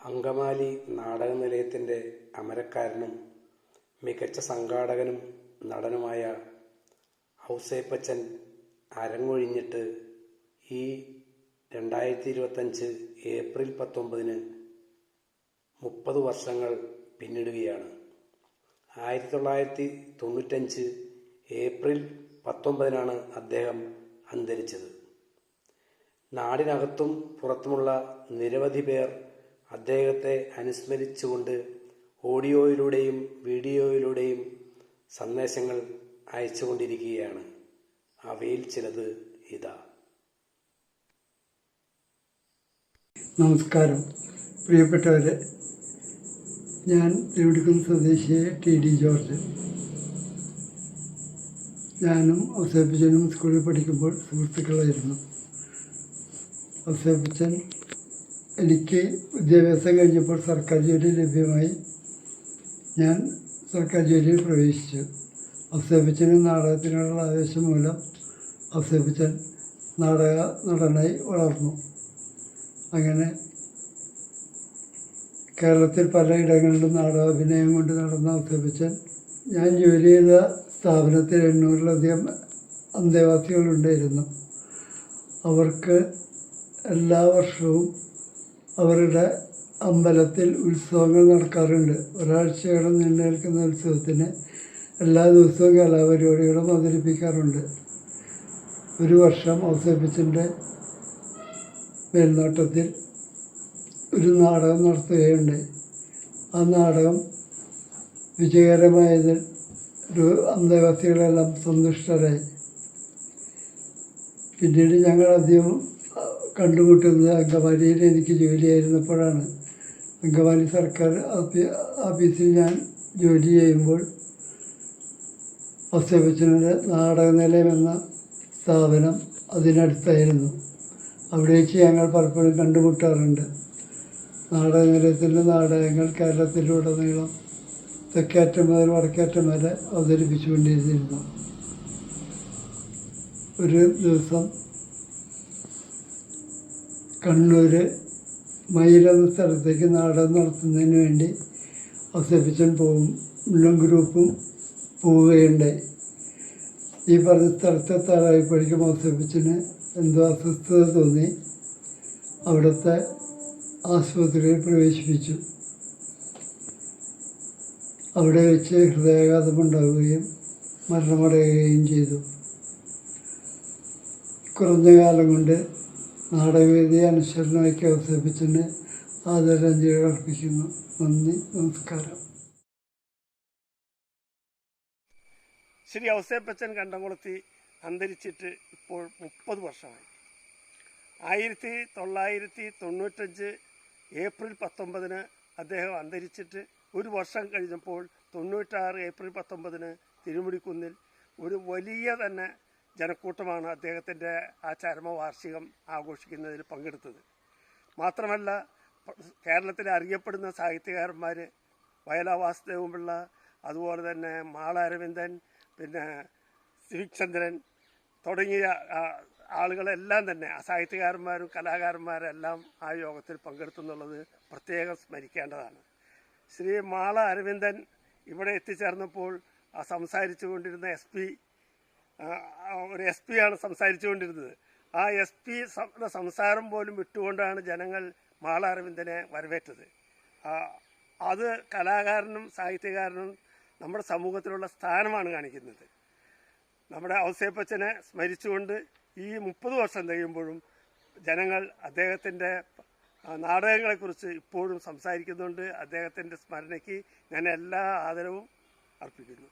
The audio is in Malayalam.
അങ്കമാലി നാടകനിലയത്തിൻ്റെ അമരക്കാരനും മികച്ച സംഘാടകനും നടനുമായ ഔസേപ്പച്ചൻ അരങ്ങൊഴിഞ്ഞിട്ട് ഈ 2025 ഏപ്രിൽ 19 30 വർഷങ്ങൾ പിന്നിടുകയാണ്. 1995 ഏപ്രിൽ 19 അദ്ദേഹം അന്തരിച്ചത്. നാടിനകത്തും പുറത്തുമുള്ള നിരവധി പേർ അദ്ദേഹത്തെ അനുസ്മരിച്ചുകൊണ്ട് ഓഡിയോയിലൂടെയും വീഡിയോയിലൂടെയും സന്ദേശങ്ങൾ അയച്ചുകൊണ്ടിരിക്കുകയാണ്. അവയിൽ ചിലത് ഇതാ. നമസ്കാരം പ്രിയപ്പെട്ടവരെ, ഞാൻ തിരുവടിക്കുന്ന് സ്വദേശിയായ ടി.ഡി. ജോർജ്. ഞാനും ഔസേപ്പച്ചനും സ്കൂളിൽ പഠിക്കുമ്പോൾ സുഹൃത്തുക്കളായിരുന്നു. ഔസേപ്പച്ചൻ എനിക്ക് വിദ്യാഭ്യാസം കഴിഞ്ഞപ്പോൾ സർക്കാർ ജോലി ലഭ്യമായി. ഞാൻ സർക്കാർ ജോലിയിൽ പ്രവേശിച്ചു. ഔസേപ്പച്ചന് നാടകത്തിനോടുള്ള ആവേശം മൂലം ഔസേപ്പച്ചൻ നാടക നടനായി വളർന്നു. അങ്ങനെ കേരളത്തിൽ പലയിടങ്ങളിലും നാടകാഭിനയം കൊണ്ട് നടന്ന ഔസേപ്പച്ചൻ ഞാൻ ജോലി ചെയ്ത സ്ഥാപനത്തിൽ 800-ലധികം അന്തേവാസികളുണ്ടായിരുന്നു. അവർക്ക് എല്ലാ വർഷവും അവരുടെ അമ്പലത്തിൽ ഉത്സവങ്ങൾ നടക്കാറുണ്ട്. ഒരാഴ്ചയോളം നീണ്ടു നിൽക്കുന്ന ഉത്സവത്തിന് എല്ലാ ദിവസവും കലാപരിപാടികളും അവതരിപ്പിക്കാറുണ്ട്. ഒരു വർഷം ഔസേപ്പച്ചൻ്റെ മേൽനോട്ടത്തിൽ ഒരു നാടകം നടത്തുകയുണ്ടായി. ആ നാടകം വിജയകരമായതിൽ അന്തേവാസികളെല്ലാം സന്തുഷ്ടരായി. പിന്നീട് ഞങ്ങൾ അധികം കണ്ടുമുട്ടുന്നത് അങ്കമാലിയിൽ എനിക്ക് ജോലിയായിരുന്നപ്പോഴാണ്. അങ്കമാലി സർക്കാർ ഓഫീസിൽ ഞാൻ ജോലി ചെയ്യുമ്പോൾ ഔസേപ്പച്ചൻ്റെ നാടകനിലയം എന്ന സ്ഥാപനം അതിനടുത്തായിരുന്നു. അവിടെ വെച്ച് ഞങ്ങൾ പലപ്പോഴും കണ്ടുമുട്ടാറുണ്ട്. നാടകനിലയത്തിൻ്റെ നാടകങ്ങൾ കേരളത്തിലുടനീളം തെക്കേറ്റം മുതൽ വടക്കേറ്റം വരെ അവതരിപ്പിച്ചുകൊണ്ടിരുന്നു. ഒരു ദിവസം കണ്ണൂർ മയിലെന്ന സ്ഥലത്തേക്ക് നാടകം നടത്തുന്നതിന് വേണ്ടി ഔസേപ്പച്ചൻ മുള്ളം ഗ്രൂപ്പും പോവുകയുണ്ടായി. ഈ പറഞ്ഞ സ്ഥലത്തെത്താറായപ്പോഴേക്കും ഔസേപ്പച്ചന് എന്തോ അസ്വസ്ഥത തോന്നി. അവിടുത്തെ ആശുപത്രിയിൽ പ്രവേശിപ്പിച്ചു. അവിടെ വെച്ച് ഹൃദയാഘാതമുണ്ടാവുകയും മരണമടയുകയും ചെയ്തു. കുറഞ്ഞ കാലം കൊണ്ട് നാടകവേദി അനുസരണമാക്കി ഔസേപ്പച്ചന് ആദരാഞ്ജലികൾ അർപ്പിക്കുന്നു. നന്ദി, നമസ്കാരം. ശ്രീ ഔസേപ്പച്ചൻ കണ്ടംകുളത്തി അന്തരിച്ചിട്ട് ഇപ്പോൾ 30 വർഷമായി. 1995 ഏപ്രിൽ 19 അദ്ദേഹം അന്തരിച്ചിട്ട് ഒരു വർഷം കഴിഞ്ഞപ്പോൾ 96 ഏപ്രിൽ 19 തിരുമുടിക്കുന്നിൽ ഒരു വലിയ തന്നെ ജനക്കൂട്ടമാണ് അദ്ദേഹത്തിൻ്റെ ആ ചരമവാർഷികം ആഘോഷിക്കുന്നതിൽ പങ്കെടുത്തത്. മാത്രമല്ല, കേരളത്തിലെ അറിയപ്പെടുന്ന സാഹിത്യകാരന്മാർ വയലാ വാസുദേവപിള്ള, അതുപോലെ തന്നെ മാള അരവിന്ദൻ, പിന്നെ സിവിക് ചന്ദ്രൻ തുടങ്ങിയ ആളുകളെല്ലാം തന്നെ സാഹിത്യകാരന്മാരും കലാകാരന്മാരെല്ലാം ആ യോഗത്തിൽ പങ്കെടുത്തുന്നുള്ളത് പ്രത്യേകം സ്മരിക്കേണ്ടതാണ്. ശ്രീ മാള അരവിന്ദൻ ഇവിടെ എത്തിച്ചേർന്നപ്പോൾ സംസാരിച്ചു കൊണ്ടിരുന്ന ഒരു എസ് പിയാണ് സംസാരിച്ചു കൊണ്ടിരുന്നത്. ആ എസ് പി സംസാരം പോലും വിട്ടുകൊണ്ടാണ് ജനങ്ങൾ മാള അരവിന്ദനെ വരവേറ്റത്. അത് കലാകാരനും സാഹിത്യകാരനും നമ്മുടെ സമൂഹത്തിലുള്ള സ്ഥാനമാണ് കാണിക്കുന്നത്. നമ്മുടെ ഔസേപ്പച്ചനെ സ്മരിച്ചുകൊണ്ട് ഈ 30 വർഷം കഴിയുമ്പോഴും ജനങ്ങൾ അദ്ദേഹത്തിൻ്റെ നാടകങ്ങളെക്കുറിച്ച് ഇപ്പോഴും സംസാരിക്കുന്നുണ്ട്. അദ്ദേഹത്തിൻ്റെ സ്മരണയ്ക്ക് ഞാൻ എല്ലാ ആദരവും അർപ്പിക്കുന്നു.